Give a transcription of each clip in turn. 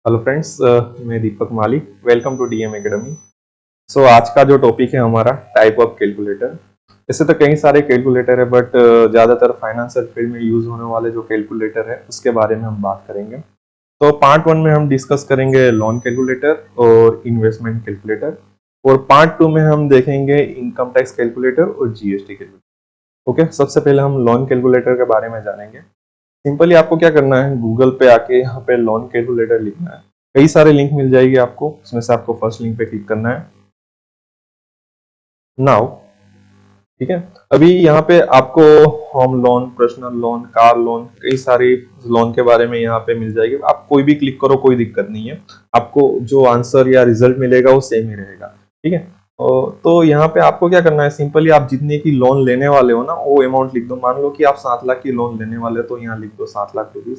Hello friends, मैं Deepak Malik. Welcome to DM academy. So आज का जो टॉपिक है हमारा टाइप ऑफ कैलकुलेटर। ऐसे तो कई सारे कैलकुलेटर है बट ज़्यादातर फाइनेंशियल फील्ड में यूज होने वाले जो कैलकुलेटर है उसके बारे में हम बात करेंगे। तो पार्ट वन में हम डिस्कस करेंगे लोन कैलकुलेटर और इन्वेस्टमेंट कैलकुलेटर, और पार्ट टू में हम देखेंगे इनकम टैक्स कैलकुलेटर और जीएसटी कैलकुलेटर। ओके, सबसे पहले हम लोन कैलकुलेटर के बारे में जानेंगे। सिंपली आपको क्या करना है, गूगल पे आके यहाँ पे लोन कैलकुलेटर लिखना है। कई सारे लिंक मिल जाएगी आपको, उसमें से आपको फर्स्ट लिंक पे क्लिक करना है। नाउ ठीक है, अभी यहाँ पे आपको home loan, personal loan, car loan, कई सारी लोन के बारे में यहाँ पे मिल जाएगी। आप कोई भी क्लिक करो, कोई दिक्कत नहीं है। आपको जो आंसर या रिजल्ट मिलेगा वो सेम ही रहेगा। ठीक है, तो यहाँ पे आपको क्या करना है, सिंपली आप जितने की लोन लेने वाले हो ना वो अमाउंट लिख दो। मान लो कि आप 7 लाख की लोन लेने वाले हो तो यहाँ लिख दो 7 लाख रुपीज।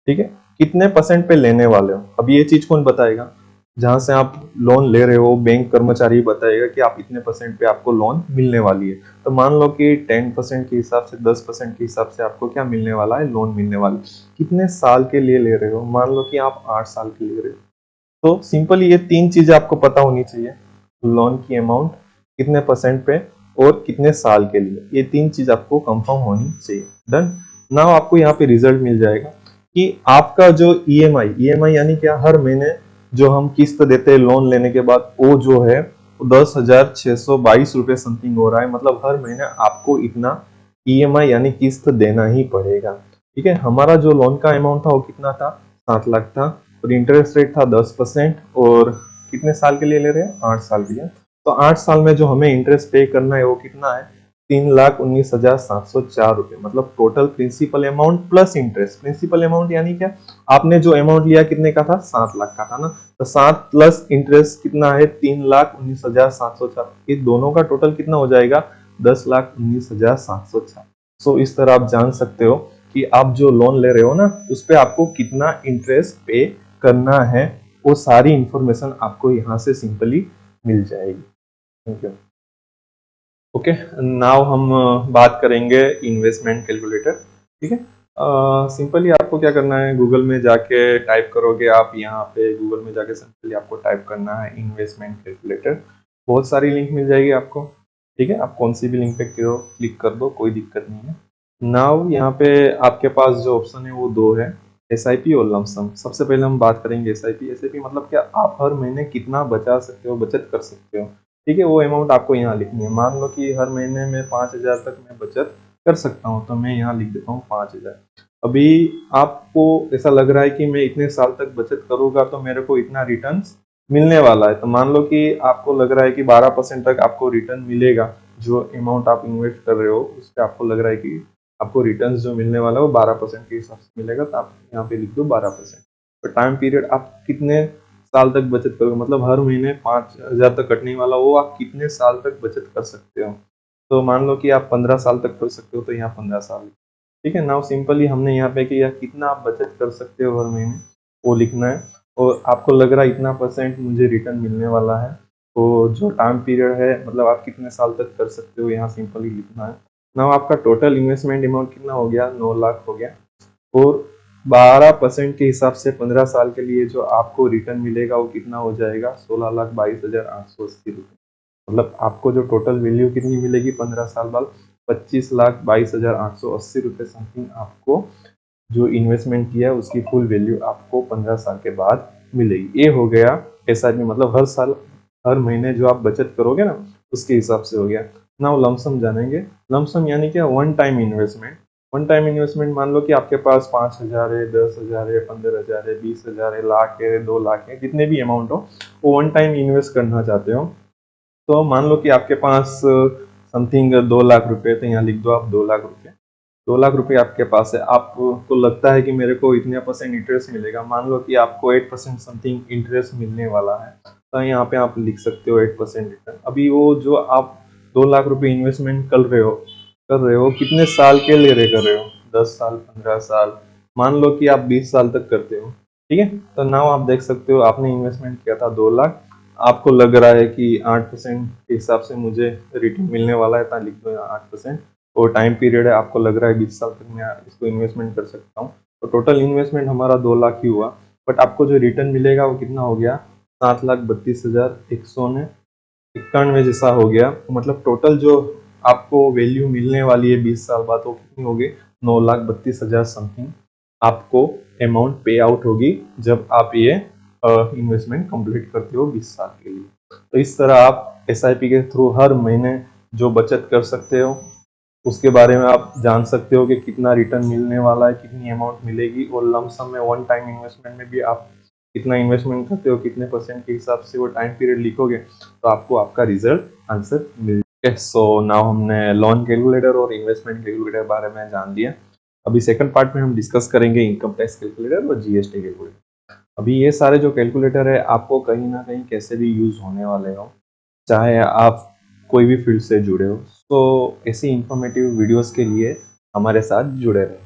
ठीक है, कितने परसेंट पे लेने वाले हो अब ये चीज कौन बताएगा? जहां से आप लोन ले रहे हो बैंक कर्मचारी बताएगा कि आप इतने परसेंट पे आपको लोन मिलने वाली है। तो मान लो कि 10% के हिसाब से, 10% के हिसाब से आपको क्या मिलने वाला है, लोन मिलने वाली। कितने साल के लिए ले रहे हो? मान लो कि आप 8 साल के लिए ले रहे हो। तो सिंपली ये तीन चीजें आपको पता होनी चाहिए, लोन की अमाउंट, कितने परसेंट पे, और कितने साल के लिए। ये तीन चीज आपको कंफर्म होनी चाहिए। डन। नाउ आपको यहाँ पे रिजल्ट मिल जाएगा कि आपका जो ईएमआई यानी क्या, हर महीने जो हम किस्त देते हैं लोन लेने के बाद, वो जो है 10,622 रुपये समथिंग हो रहा है। मतलब हर महीने आपको इतना ईएमआई यानी किस्त देना ही पड़ेगा। ठीक है, हमारा जो लोन का अमाउंट था वो कितना था, 7 लाख था, और इंटरेस्ट रेट था 10%। और कितने साल के लिए ले रहे हैं, 8 साल के लिए। तो 8 साल में जो हमें इंटरेस्ट पे करना है वो कितना है, 3,19,704 रुपये। मतलब total principal amount plus interest. Principal amount यानी क्या, आपने जो अमाउंट लिया कितने का था, 7 लाख का था ना, तो 7 प्लस इंटरेस्ट कितना है, 3,19,704। ये दोनों का टोटल कितना हो जाएगा, 10,19,704। सो इस तरह आप जान सकते हो कि आप जो लोन ले रहे हो ना उस पे आपको कितना इंटरेस्ट पे करना है। वो सारी इंफॉर्मेशन आपको यहाँ से सिंपली मिल जाएगी। Thank you. ओके, नाउ हम बात करेंगे इन्वेस्टमेंट कैलकुलेटर। ठीक है, सिंपली आपको क्या करना है, गूगल में जाके टाइप करोगे आप, यहाँ पे गूगल में जाके सिंपली आपको टाइप करना है इन्वेस्टमेंट कैलकुलेटर। बहुत सारी लिंक मिल जाएगी आपको। ठीक है, आप कौन सी भी लिंक पे क्लिक कर दो, कोई दिक्कत नहीं है। नाउ यहाँ पे आपके पास जो ऑप्शन है वो दो है, एसआईपी और लमसम। सबसे पहले हम बात करेंगे एसआईपी। एसआईपी मतलब क्या, आप हर महीने कितना बचा सकते हो, बचत कर सकते हो। ठीक है, वो अमाउंट आपको यहाँ लिखनी है। मान लो कि हर महीने में 5,000 तक मैं बचत कर सकता हूँ, तो मैं यहाँ लिख देता हूँ 5,000। अभी आपको ऐसा लग रहा है कि मैं इतने साल तक बचत करूंगा तो मेरे को इतना रिटर्न मिलने वाला है। तो मान लो कि आपको लग रहा है कि 12% तक आपको रिटर्न मिलेगा। जो अमाउंट आप इन्वेस्ट कर रहे हो उस पर आपको लग रहा है कि आपको रिटर्न जो मिलने वाला है वो 12% के हिसाब से मिलेगा, तो आप यहाँ पे लिख दो 12%। तो टाइम पीरियड आप कितने साल तक बचत करोगे, मतलब हर महीने 5,000 तक कटने वाला, वो आप कितने साल तक बचत कर सकते हो। तो मान लो कि आप 15 साल तक कर सकते हो, तो यहाँ 15 साल। ठीक है, नाउ सिंपली हमने यहाँ पे किया कितना आप बचत कर सकते हो हर महीने, वो लिखना है। और आपको लग रहा है इतना परसेंट मुझे रिटर्न मिलने वाला है, तो जो टाइम पीरियड है मतलब आप कितने साल तक कर सकते हो, यहाँ सिंपली लिखना है। नाउ आपका टोटल इन्वेस्टमेंट अमाउंट कितना हो गया, 9 लाख हो गया। और 12% के हिसाब से 15 साल के लिए जो आपको रिटर्न मिलेगा वो कितना हो जाएगा, 16,22,880 रुपये। मतलब आपको जो टोटल वैल्यू कितनी मिलेगी 15 साल बाद, 25,22,880 रुपये समथिंग आपको जो इन्वेस्टमेंट किया है उसकी फुल वैल्यू आपको 15 साल के बाद मिलेगी। ये हो गया एसआईपी, मतलब हर साल हर महीने जो आप बचत करोगे ना उसके हिसाब से हो गया। नाउ लमसम जानेंगे। लमसम यानी क्या, one time investment. One time investment मान लो कि आपके पास 5,000 है, 10,000 है, 15,000 है, 20,000 है, लाख है, 2 लाख है, जितने भी अमाउंट हो वो वन टाइम इन्वेस्ट करना चाहते हो। तो मान लो कि आपके पास समथिंग 2 लाख रुपए, तो यहाँ लिख दो आप 2 लाख रुपए। 2 लाख रुपए आपके पास है, आपको लगता है कि मेरे को इतने परसेंट इंटरेस्ट मिलेगा। मान लो कि आपको 8% समथिंग इंटरेस्ट मिलने वाला है, तो यहाँ पे आप लिख सकते हो 8% रिटर्न। अभी वो जो आप 2 लाख रुपए इन्वेस्टमेंट कर रहे हो कितने साल के लिए कर रहे हो, 10 साल, 15 साल, मान लो कि आप 20 साल तक करते हो। ठीक है, तो नाउ आप देख सकते हो आपने इन्वेस्टमेंट किया था 2 लाख, आपको लग रहा है कि 8% के हिसाब से मुझे रिटर्न मिलने वाला है, तो लिख दो यहाँ 8%। और टाइम पीरियड है, आपको लग रहा है 20 साल तक मैं इसको इन्वेस्टमेंट कर सकता हूँ। तो टोटल इन्वेस्टमेंट हमारा 2 लाख ही हुआ। बट आपको जो रिटर्न मिलेगा वो कितना हो गया, 7,32,191 जैसा हो गया। मतलब टोटल जो आपको वैल्यू मिलने वाली है 20 साल बाद वो कितनी होगी, 9,32,000 समथिंग आपको अमाउंट पे आउट होगी जब आप ये इन्वेस्टमेंट कंप्लीट करते हो 20 साल के लिए। तो इस तरह आप SIP के थ्रू हर महीने जो बचत कर सकते हो उसके बारे में आप जान सकते हो कि कितना रिटर्न मिलने वाला है, कितनी अमाउंट मिलेगी, और लमसम में वन टाइम इन्वेस्टमेंट में भी आप कितना इन्वेस्टमेंट करते हो, कितने परसेंट के हिसाब से वो टाइम पीरियड लिखोगे तो आपको आपका रिजल्ट आंसर मिल जाएगा। सो नाउ हमने लोन कैलकुलेटर और इन्वेस्टमेंट कैलकुलेटर बारे में जान लिया। अभी सेकंड पार्ट में हम डिस्कस करेंगे इनकम टैक्स कैलकुलेटर और GST कैलकुलेटर। अभी ये सारे जो कैलकुलेटर है आपको कहीं ना कहीं कैसे भी यूज होने वाले हो, चाहे आप कोई भी फील्ड से जुड़े हो। तो ऐसी इंफॉर्मेटिव वीडियोस के लिए हमारे साथ जुड़े रहें।